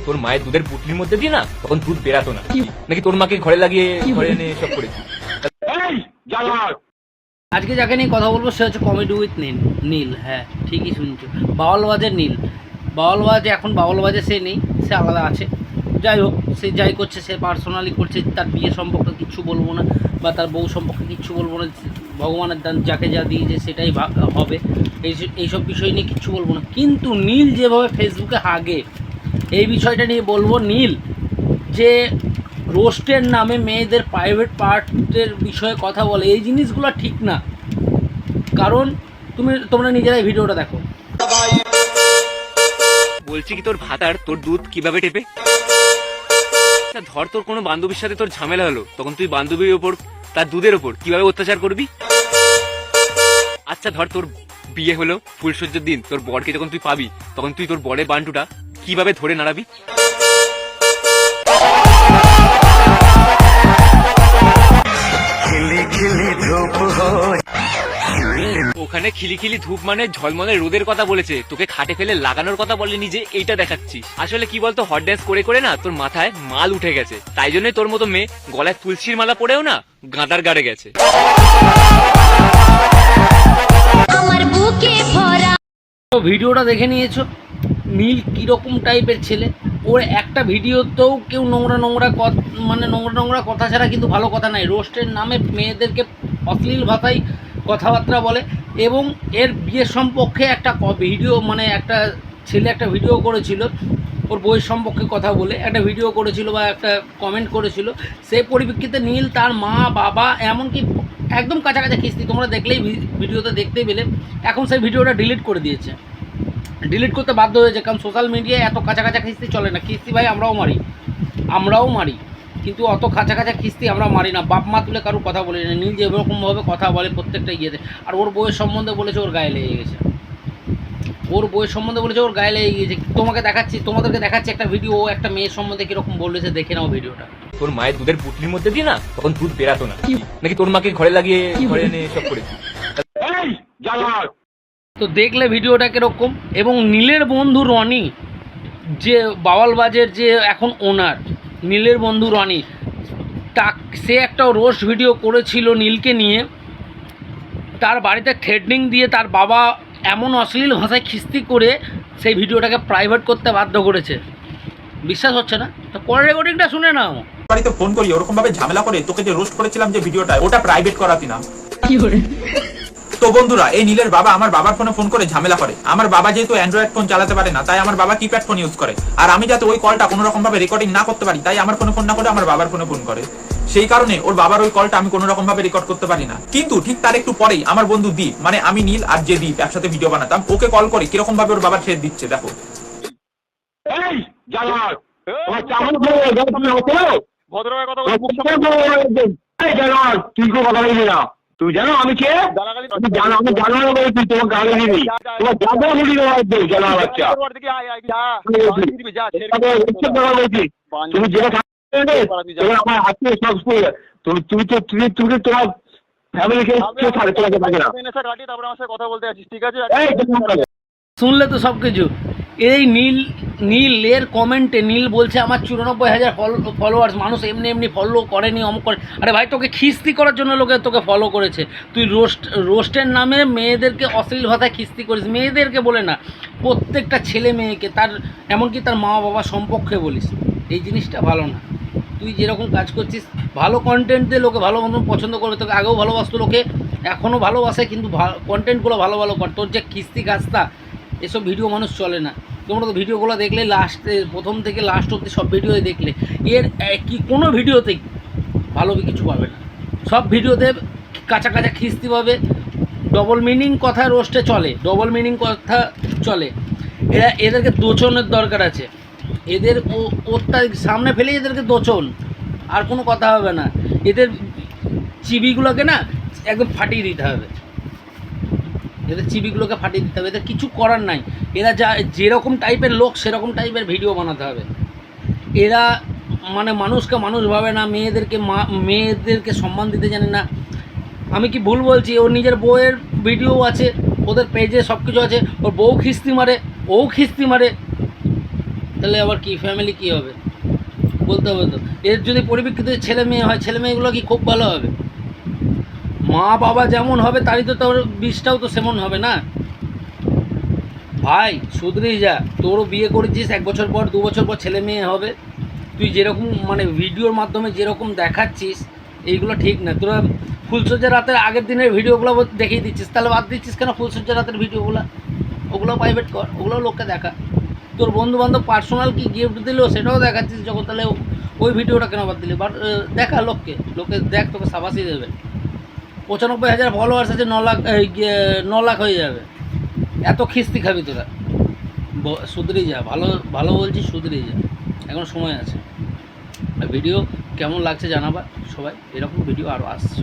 তোর মায়ের দুধের পুটলির মধ্যে দিয়ে না তখন দুধ বেরাতো না, নাকি তোর মাকে ঘরে লাগিয়ে ঘরে এনে সব করেছি। আজকে যাকে নিয়ে কথা বলবো সে হচ্ছে কমেডি উইথ নীল। হ্যাঁ ঠিকই শুনছো, বাউলবাজের নীল। বাউলবাজ এখন বাউলবাজে সে নেই, সে আলাদা আছে। যাই হোক, সে যাই করছে সে পার্সোনালি করছে, তার বিয়ে সম্পর্কে কিচ্ছু বলবো না, বা তার বউ সম্পর্কে কিচ্ছু বলবো না। ভগবানের দান যাকে যা দিয়েছে সেটাই হবে, এইসব বিষয় নিয়ে কিচ্ছু বলবো না। কিন্তু নীল যেভাবে ফেসবুকে হাগে, এই বিষয়টা নিয়ে বলবো। নীল যে রোস্টের নামে মেয়েদের প্রাইভেট পার্টের বিষয়ে কথা বলে, এই জিনিসগুলো ঠিক না। কারণ তোমরা নিজেরাই ভিডিওটা দেখো। বলছি কি তোর ভাতার তোর দুধ কিভাবে টেপে? ধর তোর কোনো বান্ধবীর সাথে তোর ঝামেলা হলো, তখন তুই বান্ধবীর ওপর তার দুধের ওপর কিভাবে অত্যাচার করবি? আচ্ছা ধর তোর বিয়ে হলো, ফুলসজ্জার দিন তোর বরকে যখন তুই পাবি, তখন তুই তোর বরের বান্টুটা কিভাবে ধরে নাড়াবি? ওখানে খিলিখিলি ধূপ মানে ঝলমলে রোদের কথা বলেছে, তোকে খাটে ফেলে লাগানোর কথা বলেনি যে এইটা দেখাচ্ছিস। আসলে কি বলতো, হট ড্যান্স করে করে না তোর মাথায় মাল উঠে গেছে, তাই জন্যই তোর মতো মেয়ে গলায় তুলসীর মালা পরেও না গাঁদার গাড়ে গেছে। ভিডিওটা দেখে নিয়েছো, নীল কীরকম টাইপের ছেলে। ওর একটা ভিডিওতেও কেউ নোংরা নোংরা কথা ছাড়া কিন্তু ভালো কথা নাই। রোস্টের নামে মেয়েদেরকে অশ্লীল ভাষায় কথাবার্তা বলে, এবং এর বিয়ের সম্পর্কে একটা ভিডিও, একটা ছেলে একটা ভিডিও করেছিল ওর বইয়ের সম্পর্কে কথা বলে, একটা ভিডিও করেছিল বা একটা কমেন্ট করেছিল। সেই পরিপ্রেক্ষিতে নীল তার মা বাবা এমনকি একদম কাছাকাছি খিস্তি, তোমরা দেখলেই ভিডিওতে দেখতেই পেলে। এখন সেই ভিডিওটা ডিলিট করে দিয়েছে, ডিলিট করতে বাধ্য হয়েছে, কারণ সোশ্যাল মিডিয়ায় এত কাছাকাছি খিস্তি চলে না। খিস্তি ভাই আমরাও মারি, কিন্তু অত কাছাকাছি খিস্তি আমরা মারি না। বাপ মা তুলে কারোর কথা বলি না। নীল যে এরকমভাবে কথা বলে প্রত্যেকটা ইয়েতে, আর ওর বইয়ের সম্বন্ধে বলেছে ওর গায়ে লেগে গেছে, তোমাদেরকে দেখাচ্ছি একটা ভিডিও, একটা মেয়ের সম্বন্ধে কিরকম বলেছে, দেখে নাও ভিডিওটা। তোর মায়ের দুধের পুটলির মধ্যে দিয়ে না তখন দুধ বেরাতো না, নাকি তোর মাকে ঘরে লাগিয়ে ঘরে এনে সব করেছি। তো দেখলে ভিডিওটা কিরকম। এবং নীলের বন্ধু রনি, যে বাওয়ালবাজের যে এখন ওনার, নীলের বন্ধু রনি, সে একটা রোস্ট ভিডিও করেছিল নীলকে নিয়ে। তার বাড়িতে থ্রেডনিং দিয়ে তার বাবা এমন অশ্লীল ভাষায় খিস্তি করে সেই ভিডিওটাকে প্রাইভেট করতে বাধ্য করেছে। বিশ্বাস হচ্ছে না? তো পরের রেকর্ডিংটা শুনে নাও। বাড়িতে ফোন করি ওরকম ভাবে ঝামেলা করে তোকে যে রোস্ট করেছিলাম যে ভিডিওটা, ওটা প্রাইভেট করাতি না। তো বন্ধুরা, এই নীলের বাবা আমার বাবার ফোনে ফোন করে ঝামেলা করে। আমার বাবা যেহেতু অ্যান্ড্রয়েড ফোন চালাতে পারে না, তাই আমার বাবা কিপ্যাড ফোন ইউজ করে। আর আমি যাতে ওই কলটা কোনো রকম ভাবে রেকর্ডিং না করতে পারি, তাই আমার ফোনে ফোন না করে আমার বাবার ফোনে ফোন করে। সেই কারণে ওর বাবার ওই কলটা আমি কোনো রকম ভাবে রেকর্ড করতে পারি না। কিন্তু ঠিক তার একটু পরেই আমার বন্ধু দীপ, মানে আমি নীল আর যে দীপ একসাথে ভিডিও বানাতাম, ওকে কল করে কিরকম ভাবে ওর বাবার ছেড়ে দিচ্ছে দেখো। তুই জানো আমি কে? আমি জানো বলছি, তোমার গালি দিবি, তোমার যাবো ভিডিও জানা বাচ্চা। তুমি যেটা আমার আত্মীয় সব তুমি তোমার ফ্যামিলিকে কথা বলতে আছিস, ঠিক আছে? শুনলে তো সব কিছু। এই নীলের কমেন্টে নীল বলছে আমার 94,000 ফলোয়ার্স, মানুষ এমনি ফলো করেনি, অমুক করে। আরে ভাই, তোকে খিস্তি করার জন্য লোকে তোকে ফলো করেছে। তুই রোস্টের নামে মেয়েদেরকে অশ্লীল ভাষায় খিস্তি করিস, মেয়েদেরকে বলে না, প্রত্যেকটা ছেলে মেয়েকে, তার এমনকি তার মা বাবা সম্পর্কে বলিস। এই জিনিসটা ভালো না। তুই যেরকম কাজ করছিস, ভালো কন্টেন্ট দিয়ে লোকে ভালো মতন পছন্দ করবে। তোকে আগেও ভালোবাসতো লোকে, এখনও ভালোবাসে, কিন্তু কন্টেন্টগুলো ভালো কর। তোর যে খিস্তি কাজটা, এসব ভিডিও মানুষ চলে না। তোমরা তো ভিডিওগুলো দেখলে প্রথম থেকে লাস্ট অব্দি সব ভিডিওই দেখলে, এর কি কোনো ভিডিওতেই ভালো কিছু পাবে না। সব ভিডিওতে কাঁচা খিস্তি পাবে, ডবল মিনিং কথা রোস্টে চলে, এদেরকে দোচনের দরকার আছে। এদের ওরটা সামনে ফেলে এদেরকে দোচন, আর কোনো কথা হবে না। এদের চিবিগুলোকে না একদম ফাটিয়ে দিতে হবে, এদের কিছু করার নাই। এরা যেরকম টাইপের লোক সেরকম টাইপের ভিডিও বানাতে হবে। এরা মানুষকে মানুষ ভাবে না, মেয়েদেরকে সম্মান দিতে জানে না। আমি কি ভুল বলছি? ওর নিজের বউয়ের ভিডিও আছে, ওদের পেজে সব কিছু আছে। ওর বউ খিস্তি মারে, ও খিস্তি মারে। তাহলে আবার কি ফ্যামিলি কি হবে বলতে হবে তো। এর যদি পরিপ্রেক্ষিতে ছেলে মেয়ে হয়, ছেলে মেয়েগুলো কি খুব ভালো হবে? মা বাবা যেমন হবে তারই তো তোর বিষটাও তো সেমন হবে না ভাই। শুধরেই যা, তোরও বিয়ে করেছিস, 1 বছর পর 2 বছর পর ছেলে মেয়ে হবে। তুই যেরকম মানে ভিডিওর মাধ্যমে যেরকম দেখাচ্ছিস এইগুলো ঠিক না। তোরা ফুলসজ্জা রাতের আগের দিনের ভিডিওগুলো দেখিয়ে দিচ্ছিস, তাহলে বাদ দিচ্ছিস কেন ফুলসজ্জা রাতের ভিডিওগুলো? ওগুলো প্রাইভেট কর, ওগুলো লোককে দেখা। তোর বন্ধু বান্ধব পার্সোনাল কি গিফট দিল সেটাও দেখাচ্ছিস যখন, তাহলে ওই ভিডিওটা কেন বাদ দিলি? বাট দেখা লোককে দেখ, তোকে সাবাসই দেবে। 95,000 ফলোয়ার্স আছে, 9 লাখ হয়ে যাবে। এত খিস্তি খাবি তোরা? শুধরেই যা, ভালো ভালো বলছিস, শুধরেই যা, এখন সময় আছে। ভিডিও কেমন লাগছে জানাবা সবাই, এরকম ভিডিও আরও আসছে।